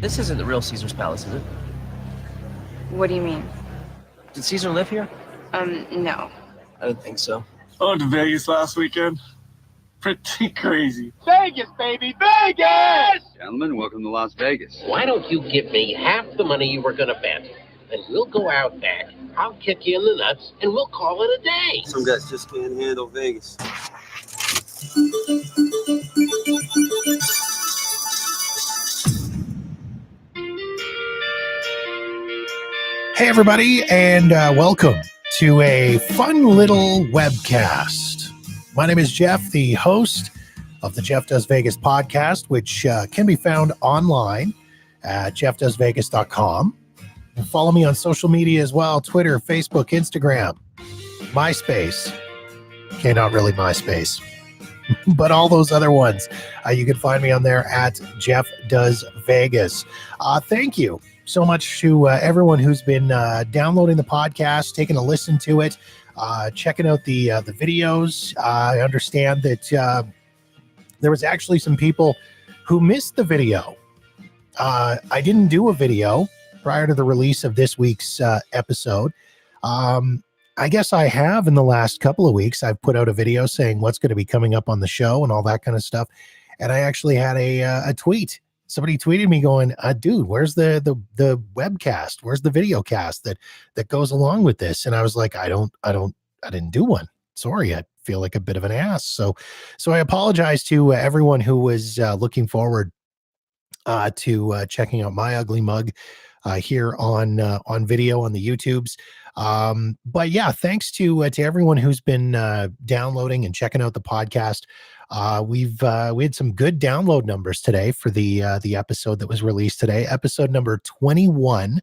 This isn't the real Caesar's Palace, is it? What do you mean? Did Caesar live here? No. I don't think so. I went to Vegas last weekend. Pretty crazy. Vegas, baby, Vegas! Gentlemen, welcome to Las Vegas. Why don't you give me half the money you were going to bet? And we'll go out back. I'll kick you in the nuts, and we'll call it a day. Some guys just can't handle Vegas. Hey, everybody, and welcome to a fun little webcast. My name is Jeff, the host of the Jeff Does Vegas podcast, which can be found online at jeffdoesvegas.com. And follow me on social media as well, Twitter, Facebook, Instagram, MySpace. Okay, not really MySpace, but all those other ones. You can find me on there at Jeff Does Vegas. Thank you so much to everyone who's been downloading the podcast, taking a listen to it, checking out the videos. I understand that there was actually some people who missed the video. I didn't do a video prior to the release of this week's episode. I guess I have in the last couple of weeks. I've put out a video saying what's going to be coming up on the show and all that kind of stuff. And I actually had a tweet. Somebody tweeted me going, dude, where's the webcast? Where's the video cast that goes along with this? And I was like, I didn't do one. Sorry. I feel like a bit of an ass. So I apologize to everyone who was looking forward to checking out my ugly mug here on video on the YouTubes. But yeah, thanks to everyone who's been downloading and checking out the podcast. We had some good download numbers today for the episode that was released today, episode number 21,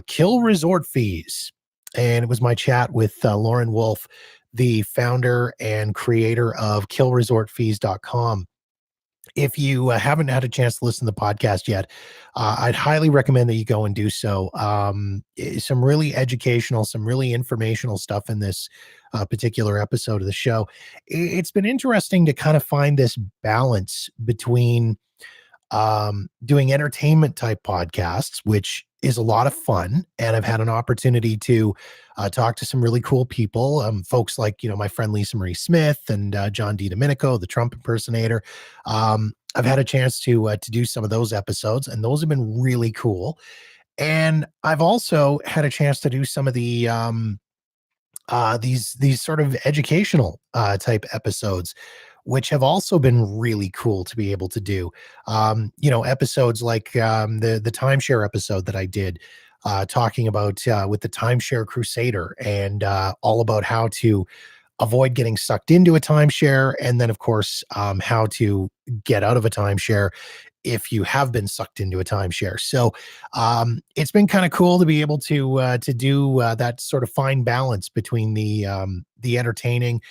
Kill Resort Fees. And it was my chat with Lauren Wolf, the founder and creator of killresortfees.com. If you haven't had a chance to listen to the podcast yet, I'd highly recommend that you go and do so. Some really educational, some really informational stuff in this particular episode of the show. It's been interesting to kind of find this balance between doing entertainment type podcasts, which is a lot of fun. And I've had an opportunity to talk to some really cool people, folks like, my friend Lisa Marie Smith and John D. Domenico, the Trump impersonator. I've had a chance to do some of those episodes, and those have been really cool. And I've also had a chance to do some of the these sort of educational type episodes, which have also been really cool to be able to do. Episodes like the timeshare episode that I did, talking about with the timeshare crusader and all about how to avoid getting sucked into a timeshare. And then, of course, how to get out of a timeshare if you have been sucked into a timeshare. So it's been kind of cool to be able to do that sort of fine balance between the entertaining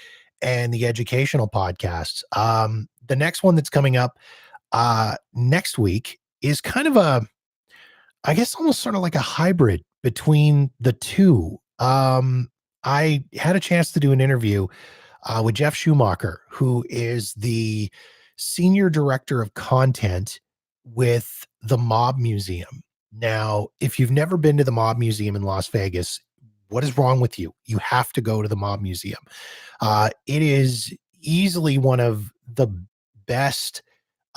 and the educational podcasts. The next one that's coming up next week is kind of I guess almost sort of like a hybrid between the two. I had a chance to do an interview with Jeff Schumacher, who is the senior director of content with the Mob Museum. Now, if you've never been to the Mob Museum in Las Vegas, what is wrong with you? You have to go to the Mob Museum. It is easily one of the best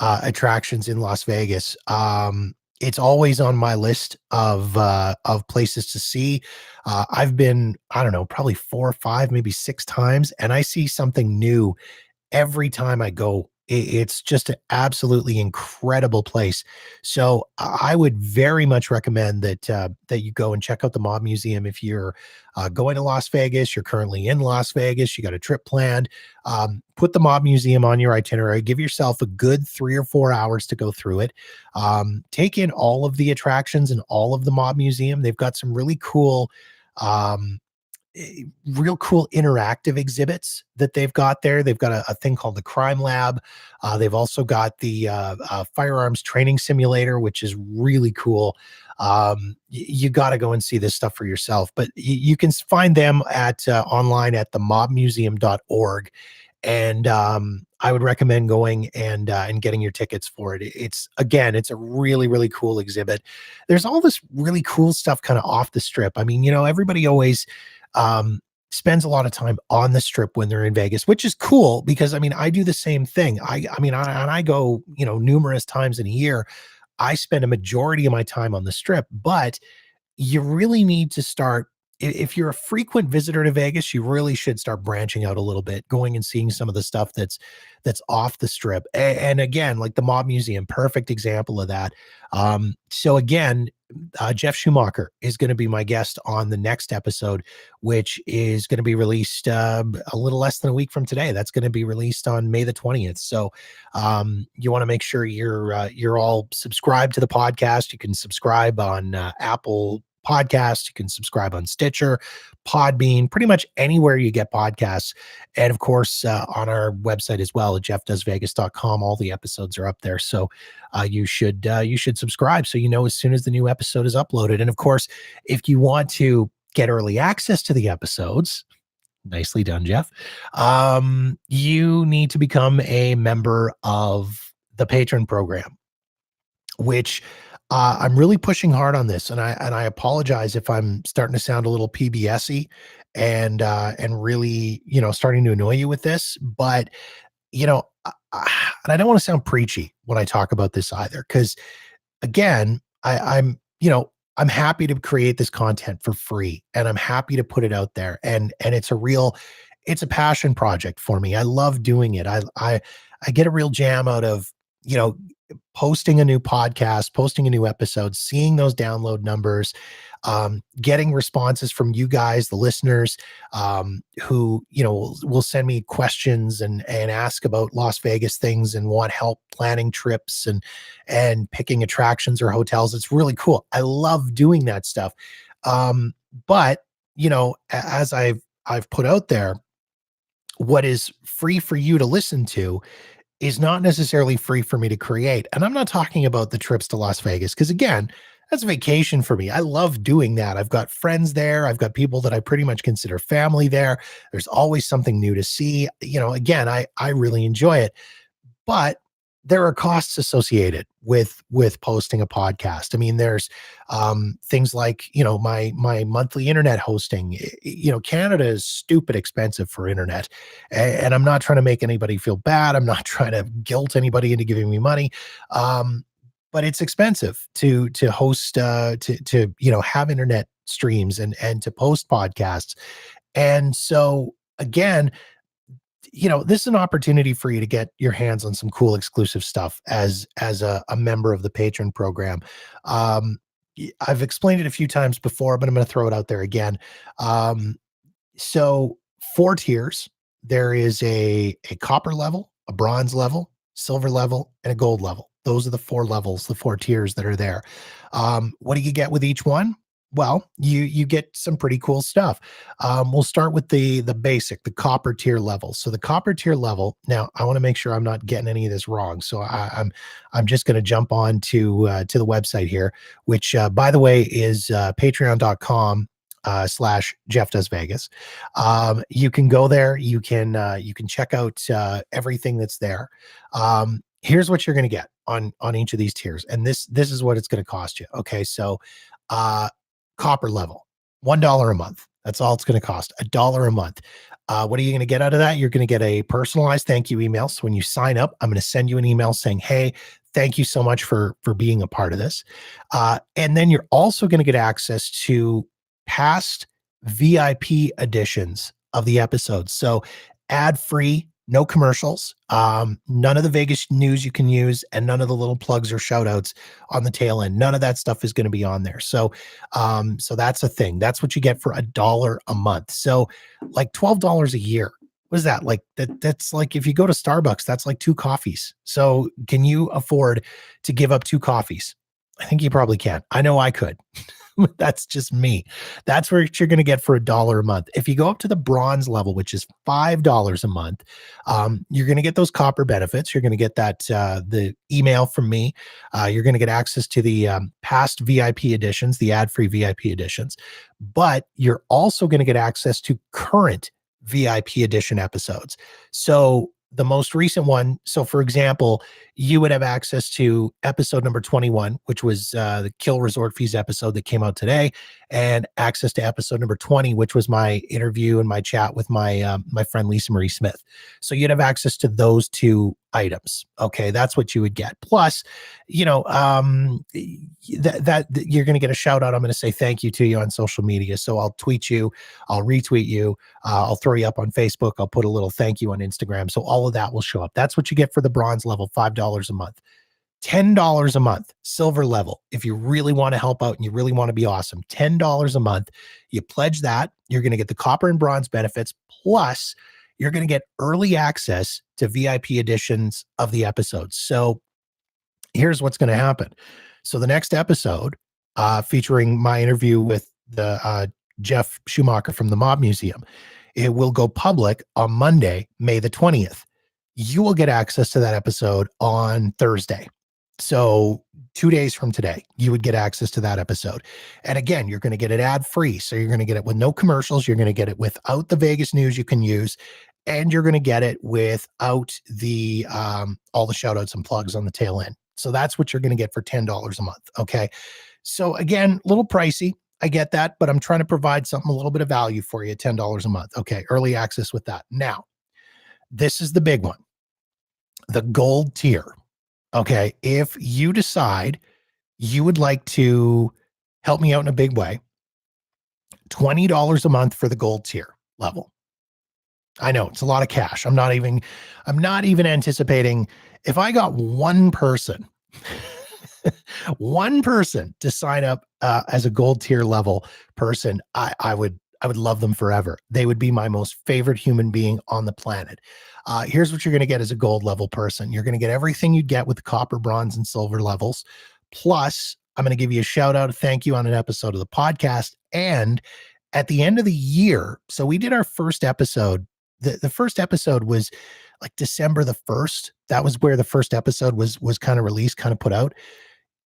attractions in Las Vegas. It's always on my list of places to see. I've been, I don't know, probably 4 or 5, maybe 6 times, and I see something new every time I go. It's just an absolutely incredible place. So I would very much recommend that you go and check out the Mob Museum. If you're going to Las Vegas, you're currently in Las Vegas, you got a trip planned, put the Mob Museum on your itinerary. Give yourself a good 3 or 4 hours to go through it. Take in all of the attractions and all of the Mob Museum. They've got some really cool interactive exhibits that they've got there. They've got a thing called the Crime Lab. They've also got the firearms training simulator, which is really cool. You got to go and see this stuff for yourself, but you can find them at online at themobmuseum.org. And I would recommend going and getting your tickets for it. It's a really, really cool exhibit. There's all this really cool stuff kind of off the strip. I mean, everybody always spends a lot of time on the strip when they're in Vegas, which is cool because I mean, I do the same thing. I go, numerous times in a year. I spend a majority of my time on the strip, but you really need to start. If you're a frequent visitor to Vegas, you really should start branching out a little bit, going and seeing some of the stuff that's off the strip. And again, like the Mob Museum, perfect example of that. So again, Jeff Schumacher is going to be my guest on the next episode, which is going to be released a little less than a week from today. That's going to be released on May the 20th. So you want to make sure you're all subscribed to the podcast. You can subscribe on Apple Podcast. You can subscribe on Stitcher, Podbean, pretty much anywhere you get podcasts. And of course, on our website as well at jeffdoesvegas.com, all the episodes are up there. So you should subscribe so as soon as the new episode is uploaded. And of course, if you want to get early access to the episodes, nicely done, Jeff, you need to become a member of the Patreon program, which I'm really pushing hard on this, and I apologize if I'm starting to sound a little PBS-y and really, starting to annoy you with this, but and I don't want to sound preachy when I talk about this either, because again, I'm happy to create this content for free, and I'm happy to put it out there, and it's a passion project for me. I love doing it. I get a real jam out of posting a new podcast, posting a new episode, seeing those download numbers, getting responses from you guys, the listeners, who, will send me questions and ask about Las Vegas things and want help planning trips and picking attractions or hotels. It's really cool. I love doing that stuff. But, as I've put out there, what is free for you to listen to is not necessarily free for me to create. And I'm not talking about the trips to Las Vegas, because again, that's a vacation for me. I love doing that. I've got friends there. I've got people that I pretty much consider family there. There's always something new to see. Again, I really enjoy it. But there are costs associated with posting a podcast. I mean, there's things like, my monthly internet hosting. Canada is stupid expensive for internet, and I'm not trying to make anybody feel bad. I'm not trying to guilt anybody into giving me money. But it's expensive to host, to have internet streams and to post podcasts. And so again, this is an opportunity for you to get your hands on some cool exclusive stuff as a member of the Patreon program. I've explained it a few times before, but I'm going to throw it out there again. So 4 tiers. There is a copper level, a bronze level, silver level, and a gold level. Those are the 4 levels, the 4 tiers that are there. What do you get with each one? Well, you get some pretty cool stuff. We'll start with the basic, the copper tier level. So the copper tier level. Now, I want to make sure I'm not getting any of this wrong. So I'm just going to jump on to the website here, which by the way is patreon.com /Jeff Does Vegas. You can go there. You can check out everything that's there. Here's what you're going to get on each of these tiers, and this is what it's going to cost you. Okay, so copper level, $1 a month. That's all it's going to cost, $1 a month. What are you going to get out of that? You're going to get a personalized thank you email. So when you sign up, I'm going to send you an email saying, hey, thank you so much for being a part of this. And then you're also going to get access to past VIP editions of the episodes. So ad-free, no commercials, none of the Vegas news you can use, and none of the little plugs or shout outs on the tail end. None of that stuff is going to be on there. So that's a thing. That's what you get for $1 a month. So like $12 a year. What is that? Like that's like, if you go to Starbucks, that's like 2 coffees. So can you afford to give up 2 coffees? I think you probably can. I know I could. That's just me. That's what you're going to get for $1 a month. If you go up to the bronze level, which is $5 a month, you're going to get those copper benefits. You're going to get that the email from me. You're going to get access to the past VIP editions, the ad-free VIP editions, but you're also going to get access to current VIP edition episodes. So the most recent one. So for example, you would have access to episode number 21, which was the Kill Resort Fees episode that came out today, and access to episode number 20, which was my interview and my chat with my my friend Lisa Marie Smith. So you'd have access to those two items. Okay, that's what you would get. Plus, you know, that you're going to get a shout out. I'm going to say thank you to you on social media. So I'll tweet you, I'll retweet you, I'll throw you up on Facebook, I'll put a little thank you on Instagram. So all of that will show up. That's what you get for the bronze level, $5 a month. $10 a month, silver level. If you really want to help out and you really want to be awesome, $10 a month. You pledge that, you're going to get the copper and bronze benefits, plus you're going to get early access to VIP editions of the episodes. So here's what's going to happen. So the next episode, featuring my interview with the Jeff Schumacher from the Mob Museum, it will go public on Monday, May the 20th. You will get access to that episode on Thursday. So 2 days from today, you would get access to that episode. And again, you're going to get it ad free. So you're going to get it with no commercials. You're going to get it without the Vegas news you can use. And you're going to get it without the all the shout outs and plugs on the tail end. So that's what you're going to get for $10 a month. Okay. So again, a little pricey. I get that, but I'm trying to provide something, a little bit of value for you, $10 a month. Okay. Early access with that. Now, this is the big one, the gold tier. Okay. If you decide you would like to help me out in a big way, $20 a month for the gold tier level. I know it's a lot of cash. I'm not even anticipating if I got one person, one person to sign up as a gold tier level person, I would love them forever. They would be my most favorite human being on the planet. Here's what you're going to get as a gold level person. You're going to get everything you'd get with the copper, bronze, and silver levels. Plus, I'm going to give you a shout out, a thank you on an episode of the podcast. And at the end of the year, so we did our first episode. The first episode was like December the 1st. That was where the first episode was kind of released, kind of put out.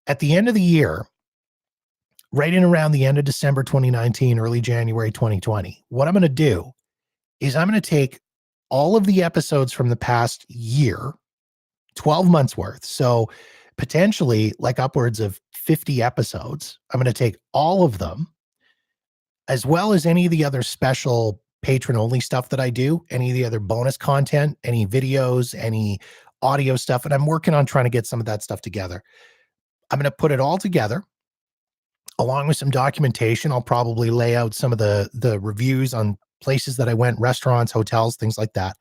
At the end of the year, right in around the end of December 2019, early January 2020, what I'm going to do is I'm going to take all of the episodes from the past year, 12 months worth. So potentially like upwards of 50 episodes. I'm going to take all of them, as well as any of the other special patron only stuff that I do, any of the other bonus content, any videos, any audio stuff. And I'm working on trying to get some of that stuff together. I'm going to put it all together along with some documentation. I'll probably lay out some of the reviews on places that I went, restaurants, hotels, things like that.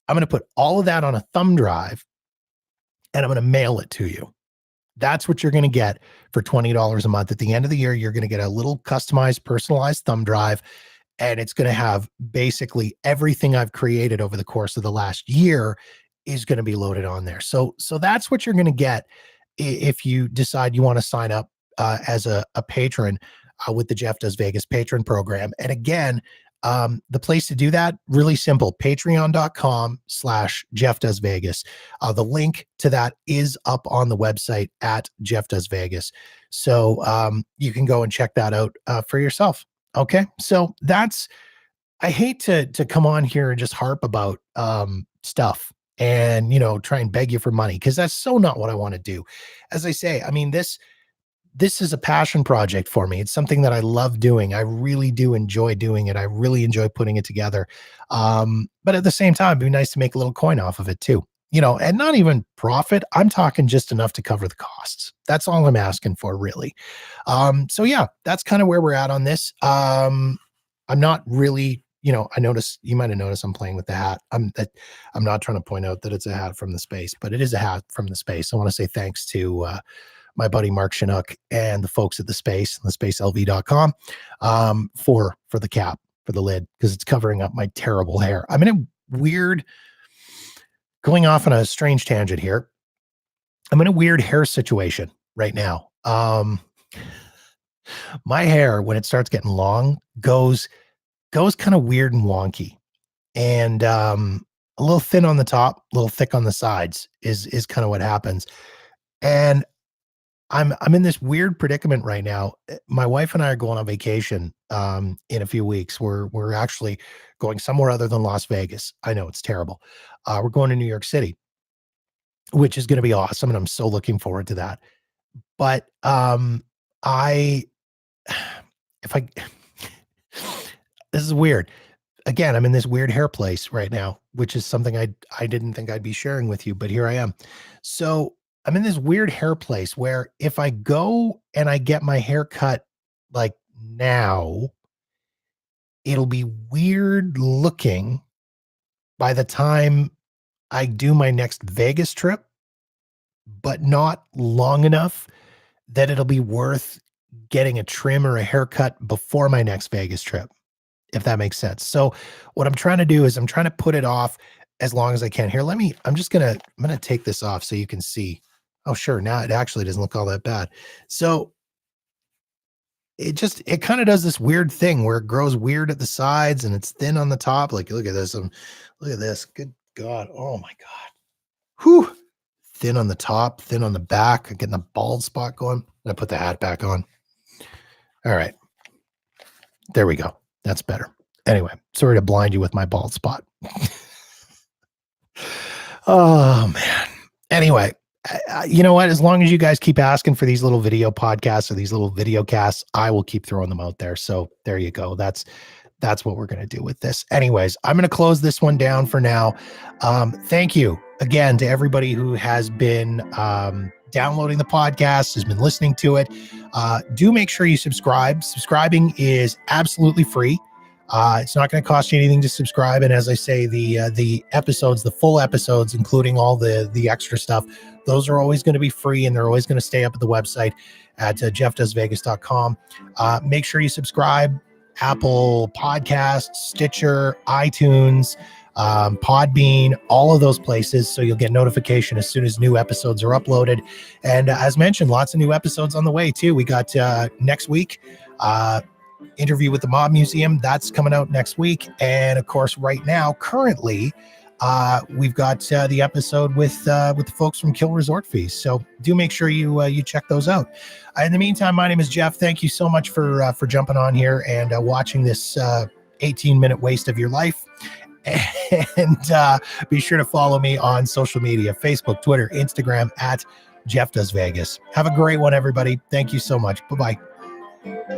I'm going to put all of that on a thumb drive and I'm going to mail it to you. That's what you're going to get for $20 a month. At the end of the year, you're going to get a little customized, personalized thumb drive. And it's going to have basically everything I've created over the course of the last year is going to be loaded on there. So that's what you're going to get if you decide you want to sign up as a patron with the Jeff Does Vegas patron program. And again, the place to do that, really simple, patreon.com/Jeff Does Vegas. The link to that is up on the website at Jeff Does Vegas. So you can go and check that out for yourself. Okay. So I hate to come on here and just harp about stuff and, try and beg you for money, because that's so not what I want to do. As I say, I mean, this is a passion project for me. It's something that I love doing. I really do enjoy doing it. I really enjoy putting it together. But at the same time, it'd be nice to make a little coin off of it too, and not even profit. I'm talking just enough to cover the costs. That's all I'm asking for, really. So yeah, that's kind of where we're at on this. I'm not really, you might have noticed I'm playing with the hat. I'm not trying to point out that it's a hat from the space, but it is a hat from the space. I want to say thanks to my buddy Mark Chinook and the folks at the space, theSpaceLV.com, for the cap, for the lid, because it's covering up my terrible hair. I'm in a weird, going off on a strange tangent here. I'm in a weird hair situation right now. My hair, when it starts getting long, goes kind of weird and wonky, and a little thin on the top, a little thick on the sides is kind of what happens. And I'm in this weird predicament right now. My wife and I are going on vacation in a few weeks. We're actually going somewhere other than Las Vegas. I know it's terrible. We're going to New York City, which is going to be awesome, and I'm so looking forward to that. But I if I this is weird. Again, I'm in this weird hair place right now, which is something I didn't think I'd be sharing with you, but here I am. So I'm in this weird hair place where if I go and I get my hair cut like now, it'll be weird looking by the time I do my next Vegas trip, but not long enough that it'll be worth getting a trim or a haircut before my next Vegas trip, if that makes sense. So what I'm trying to do is I'm trying to put it off as long as I can. Here, I'm going to take this off so you can see. Oh, sure. Now it actually doesn't look all that bad. So it kind of does this weird thing where it grows weird at the sides and it's thin on the top. Like, look at this. Look at this. Good God. Oh my God. Whew. Thin on the top, thin on the back. I'm getting the bald spot going. I put the hat back on. All right. There we go. That's better. Anyway, sorry to blind you with my bald spot. Oh, man. Anyway, you know what? As long as you guys keep asking for these little video podcasts or these little video casts, I will keep throwing them out there. So there you go. That's what we're going to do with this. Anyways, I'm going to close this one down for now. Thank you again to everybody who has been downloading the podcast, has been listening to it. Do make sure you subscribe. Subscribing is absolutely free. It's not going to cost you anything to subscribe. And as I say, the episodes, the full episodes, including all the extra stuff, those are always going to be free, and they're always going to stay up at the website at jeffdoesvegas.com. Make sure you subscribe. Apple Podcasts, Stitcher, iTunes, Podbean, all of those places. So you'll get notification as soon as new episodes are uploaded. And as mentioned, lots of new episodes on the way too. We got next week, interview with the Mob Museum. That's coming out next week. And of course, right now, currently, we've got the episode with the folks from Kill Resort Fees. So do make sure you check those out. In the meantime, my name is Jeff. Thank you so much for jumping on here and watching this 18-minute waste of your life. And be sure to follow me on social media, Facebook, Twitter, Instagram at Jeff Does Vegas. Have a great one, everybody. Thank you so much. Bye-bye.